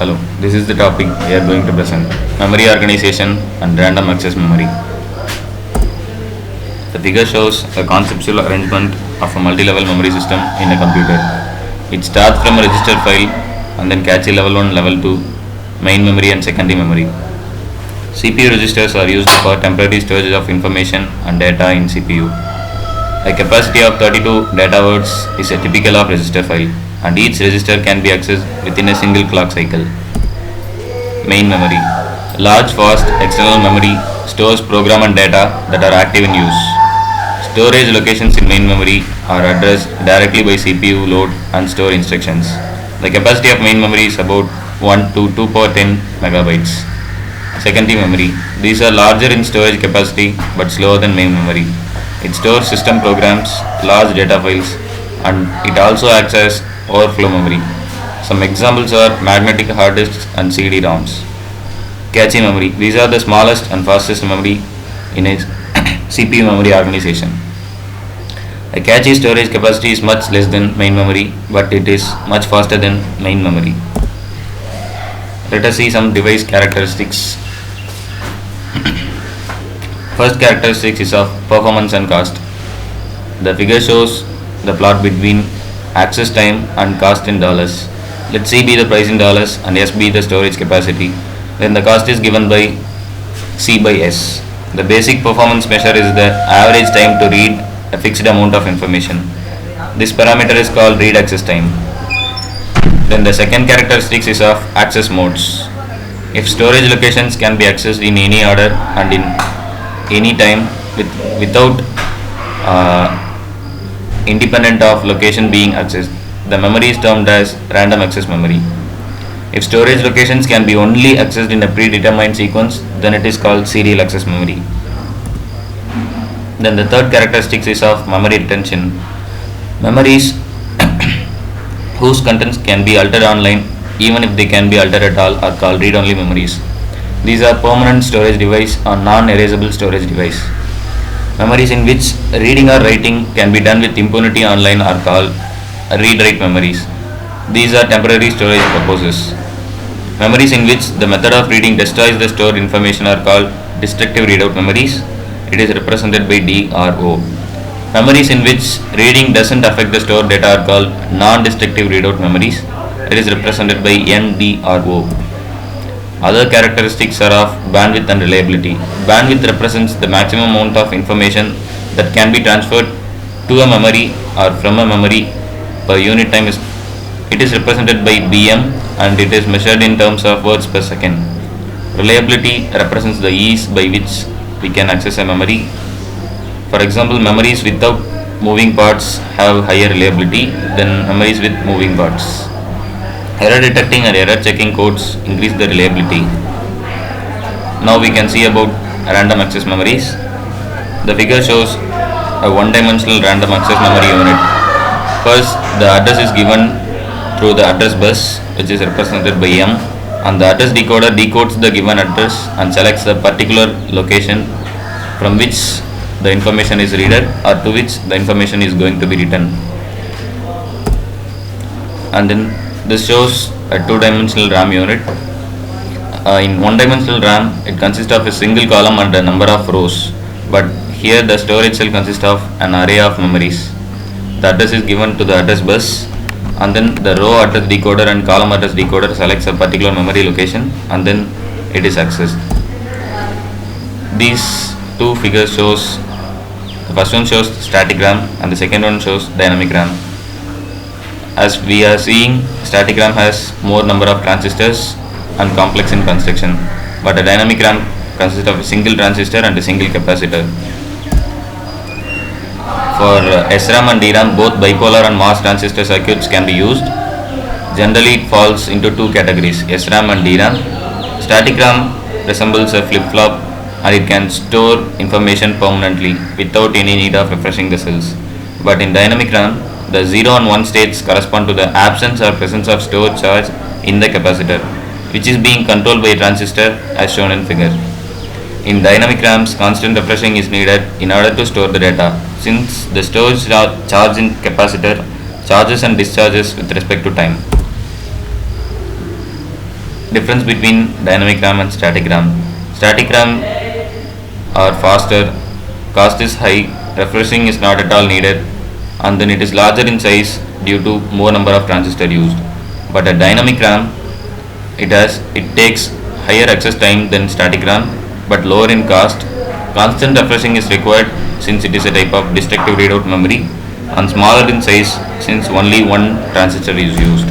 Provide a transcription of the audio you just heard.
Hello, this is the topic we are going to present: memory organization and random access memory. The figure shows a conceptual arrangement of a multi-level memory system in a computer. It starts from a register file and then cache level 1, level 2, main memory and secondary memory. CPU registers are used for temporary storage of information and data in CPU. A capacity of 32 data words is a typical of register file, and each register can be accessed within a single clock cycle. Main memory. Large, fast, external memory stores program and data that are active in use. Storage locations in main memory are addressed directly by CPU load and store instructions. The capacity of main memory is about 1 to 2 power 10 megabytes. Secondary memory. These are larger in storage capacity but slower than main memory. It stores system programs, large data files, and it also acts as overflow memory. Some examples are magnetic hard disks and CD-ROMs. Cache memory. These are the smallest and fastest memory in a CPU memory organization. A cache storage capacity is much less than main memory, but it is much faster than main memory. Let us see some device characteristics. First characteristic is of performance and cost. The figure shows the plot between access time and cost in dollars. Let C be the price in dollars and S be the storage capacity. Then the cost is given by C by S. The basic performance measure is the average time to read a fixed amount of information. This parameter is called read access time. Then the second characteristic is of access modes. If storage locations can be accessed in any order and in any time without independent of location being accessed, the memory is termed as random access memory. If storage locations can be only accessed in a predetermined sequence, then it is called serial access memory. Then the third characteristic is of memory retention. Memories whose contents can be altered online, even if they can be altered at all, are called read-only memories. These are permanent storage device or non-erasable storage device. Memories in which reading or writing can be done with impunity online are called read-write memories. These are temporary storage purposes. Memories in which the method of reading destroys the stored information are called destructive readout memories. It is represented by DRO. Memories in which reading doesn't affect the stored data are called non-destructive readout memories. It is represented by NDRO. Other characteristics are of bandwidth and reliability. Bandwidth represents the maximum amount of information that can be transferred to a memory or from a memory per unit time. It is represented by BM and it is measured in terms of words per second. Reliability represents the ease by which we can access a memory. For example, memories without moving parts have higher reliability than memories with moving parts. Error detecting and error checking codes increase the reliability. Now we can see about random access memories. The figure shows a one-dimensional random access memory unit. First, the address is given through the address bus, which is represented by M, and the address decoder decodes the given address and selects the particular location from which the information is read or to which the information is going to be written. And then this shows a two-dimensional RAM unit. In one-dimensional RAM, it consists of a single column and a number of rows, but here the storage cell consists of an array of memories. The address is given to the address bus, and then the row address decoder and column address decoder selects a particular memory location, and then it is accessed. These two figures shows, the first one shows static RAM and the second one shows dynamic RAM. As we are seeing, static RAM has more number of transistors and complex in construction, but a dynamic RAM consists of a single transistor and a single capacitor. For SRAM and DRAM, both bipolar and MOS transistor circuits can be used. Generally, it falls into two categories: SRAM and DRAM. Static RAM resembles a flip-flop and it can store information permanently without any need of refreshing the cells. But in dynamic RAM, the 0 and 1 states correspond to the absence or presence of stored charge in the capacitor, which is being controlled by a transistor as shown in figure. In dynamic RAMs, constant refreshing is needed in order to store the data, since the storage charge in capacitor charges and discharges with respect to time. Difference between dynamic RAM and static RAM. Static RAM are faster, cost is high, refreshing is not at all needed, and then it is larger in size due to more number of transistors used. But a dynamic RAM, it takes higher access time than static RAM, but lower in cost. Constant refreshing is required since it is a type of destructive readout memory, and smaller in size since only one transistor is used.